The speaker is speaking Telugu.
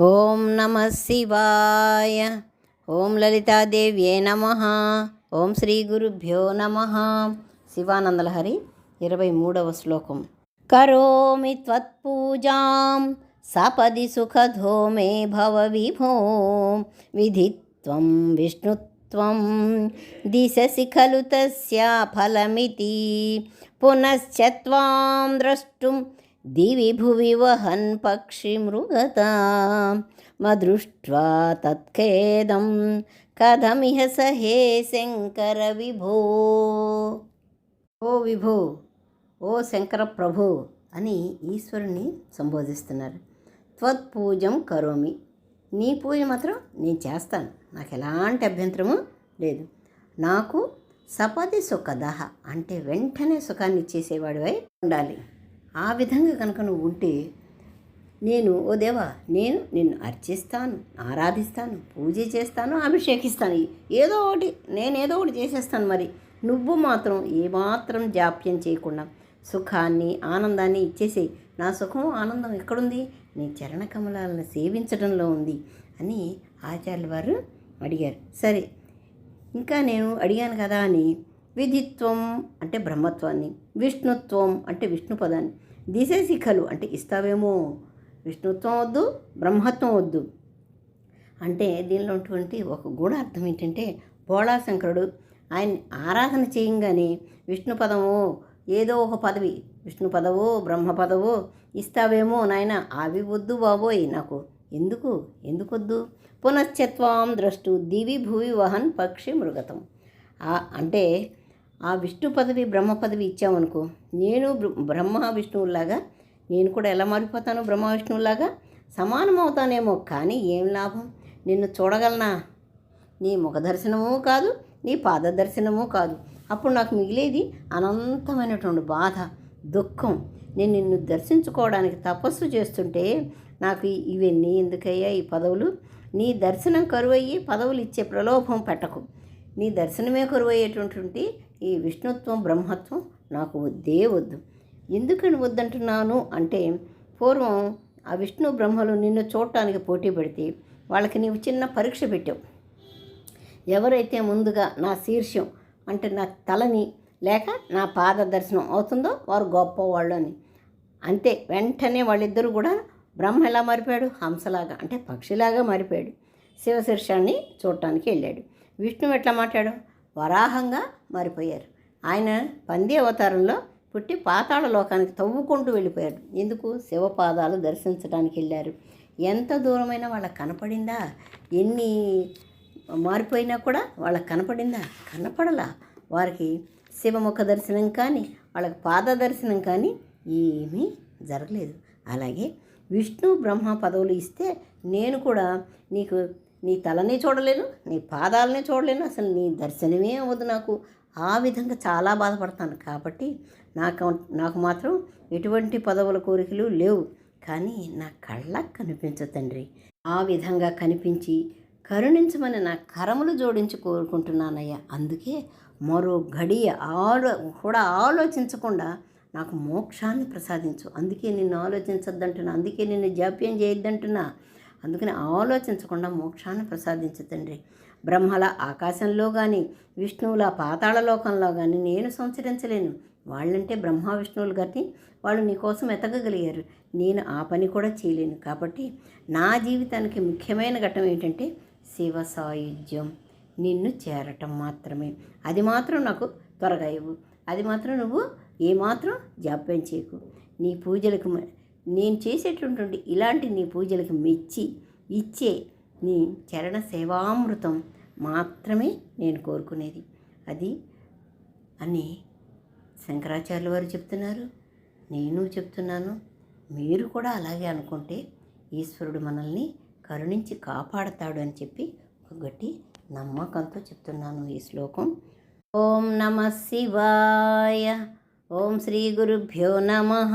ఓం నమః శివాయ. ఓం లలితాదేవ్యే నమః. ఓం శ్రీ గురుభ్యో నమః. శివానందలహరి 23వ శ్లోకం. కరోమి త్వత్పూజాం సపది సుఖదో మే భవ విభో. విధిత్వం విష్ణుత్వం దిశసి ఖలు తస్యా ఫలమితి. పునశ్చ త్వాం ద్రష్టుం దివి భువి వహన్ పక్షి మృగత. మదృష్ట్వా తత్ఖేదం కథమిహ సహే శంకర విభో. ఓ విభో, ఓ శంకర ప్రభు అని ఈశ్వరుని సంబోధిస్తున్నారు. త్వత్పూజం కరోమి, నీ పూజ మాత్రం నేను చేస్తాను, నాకు ఎలాంటి అభ్యంతరము లేదు. నాకు సపది సుఖదహ అంటే వెంటనే సుఖాన్ని ఇచ్చేసేవాడివై ఉండాలి. ఆ విధంగా కనుక నువ్వు ఉంటే నేను, ఓ దేవా, నేను నిన్ను అర్చిస్తాను, ఆరాధిస్తాను, పూజ చేస్తాను, అభిషేకిస్తాను, ఏదో ఒకటి చేసేస్తాను. మరి నువ్వు మాత్రం ఏమాత్రం జాప్యం చేయకుండా సుఖాన్ని ఆనందాన్ని ఇచ్చేసేయి. నా సుఖం ఆనందం ఎక్కడుంది? నీ చరణ కమలాలను సేవించడంలో ఉంది అని ఆచార్యుల వారు అడిగారు. సరే, ఇంకా నేను అడిగాను కదా అని విధిత్వం అంటే బ్రహ్మత్వాన్ని, విష్ణుత్వం అంటే విష్ణు పదాన్ని, దిశశిఖలు అంటే ఇస్తావేమో. విష్ణుత్వం వద్దు, బ్రహ్మత్వం వద్దు అంటే దీనిలో ఉన్నటువంటి ఒక గూఢార్థం ఏంటంటే, భోళాశంకరుడు ఆయన ఆరాధన చేయంగానే విష్ణు పదమో ఏదో ఒక పదవి, విష్ణు పదవో బ్రహ్మ పదవో ఇస్తావేమో నాయన, అవి వద్దు బాబోయ్, నాకు ఎందుకొద్దు. పునశ్చత్వాం ద్రష్టు దివి భువి వహన్ పక్షి మృగతం అంటే ఆ విష్ణు పదవి బ్రహ్మ పదవి ఇచ్చామనుకో, నేను బ్రహ్మ విష్ణువులాగా నేను కూడా ఎలా మారిపోతాను? బ్రహ్మ విష్ణువులాగా సమానం అవుతానేమో, కానీ ఏం లాభం? నిన్ను చూడగలనా? నీ ముఖ దర్శనము కాదు, నీ పాద దర్శనము కాదు. అప్పుడు నాకు మిగిలేది అనంతమైనటువంటి బాధ, దుఃఖం. నేను నిన్ను దర్శించుకోవడానికి తపస్సు చేస్తుంటే నాకు ఇవన్నీ ఎందుకయ్యా ఈ పదవులు? నీ దర్శనం కరువయ్యి పదవులు ఇచ్చే ప్రలోభం పెట్టకు. నీ దర్శనమే కరువయ్యేటువంటి ఈ విష్ణుత్వం బ్రహ్మత్వం నాకు వద్దు. ఎందుకని వద్దంటున్నాను అంటే, పూర్వం ఆ విష్ణు బ్రహ్మలు నిన్ను చూడటానికి పోటీ పెడితే వాళ్ళకి నీవు చిన్న పరీక్ష పెట్టావు. ఎవరైతే ముందుగా నా శీర్షం అంటే నా తలని లేక నా పాద దర్శనం అవుతుందో వారు గొప్పవాళ్ళు అని. అంతే, వెంటనే వాళ్ళిద్దరూ కూడా బ్రహ్మ ఎలా మారిపోయాడు? హంసలాగా అంటే పక్షిలాగా మారిపోయాడు. శివశీర్షాన్ని చూడటానికి వెళ్ళాడు. విష్ణువు ఎట్లా మాట్లాడు? వరాహంగా మారిపోయారు. ఆయన పంది అవతారంలో పుట్టి పాతాళ లోకానికి తవ్వుకుంటూ వెళ్ళిపోయారు. ఎందుకు? శివపాదాలు దర్శించడానికి వెళ్ళారు. ఎంత దూరమైనా వాళ్ళకి కనపడిందా? ఎన్ని మారిపోయినా కూడా వాళ్ళకి కనపడిందా? కనపడలా. వారికి శివముఖ దర్శనం కానీ వాళ్ళకి పాద దర్శనం కానీ ఏమీ జరగలేదు. అలాగే విష్ణు బ్రహ్మ పదవులు ఇస్తే నేను కూడా నీకు నీ తలని చూడలేను, నీ పాదాలని చూడలేను, అసలు నీ దర్శనమే అవ్వదు నాకు. ఆ విధంగా చాలా బాధపడతాను. కాబట్టి నాకు మాత్రం ఎటువంటి పదవుల కోరికలు లేవు. కానీ నా కళ్ళకు కనిపించు తండ్రి. ఆ విధంగా కనిపించి కరుణించమని నా కరములు జోడించి కోరుకుంటున్నానయ్యా. అందుకే మరో గడియ కూడా ఆలోచించకుండా నాకు మోక్షాన్ని ప్రసాదించు. అందుకే నిన్ను ఆలోచించొద్దంటున్నా, అందుకే నిన్ను జాప్యం చేయొద్దంటున్నా. అందుకని ఆలోచించకుండా మోక్షాన్ని ప్రసాదించు తండ్రి. బ్రహ్మల ఆకాశంలో కానీ విష్ణువుల పాతాళ లోకంలో కానీ నేను సంచరించలేను. వాళ్ళంటే బ్రహ్మ విష్ణువులు కానీ వాళ్ళు నీకోసం ఎతకగలిగారు, నేను ఆ పని కూడా చేయలేను. కాబట్టి నా జీవితానికి ముఖ్యమైన ఘట్టం ఏంటంటే శివ సాయుధ్యం, నిన్ను చేరటం మాత్రమే. అది మాత్రం నాకు త్వరగా ఇవ్వు. అది మాత్రం నువ్వు ఏమాత్రం జాప్యం చేయకు. నీ పూజలకు నేను చేసేటటువంటి ఇలాంటి నీ పూజలకు మెచ్చి ఇచ్చే నీ చరణ సేవామృతం మాత్రమే నేను కోరుకునేది. అది అని శంకరాచార్యుల వారు చెప్తున్నారు, నేను చెప్తున్నాను. మీరు కూడా అలాగే అనుకుంటే ఈశ్వరుడు మనల్ని కరుణించి కాపాడతాడు అని చెప్పి ఒక గట్టి నమ్మకంతో చెప్తున్నాను ఈ శ్లోకం. ఓం నమః శివాయ. ఓం శ్రీ గురుభ్యో నమః.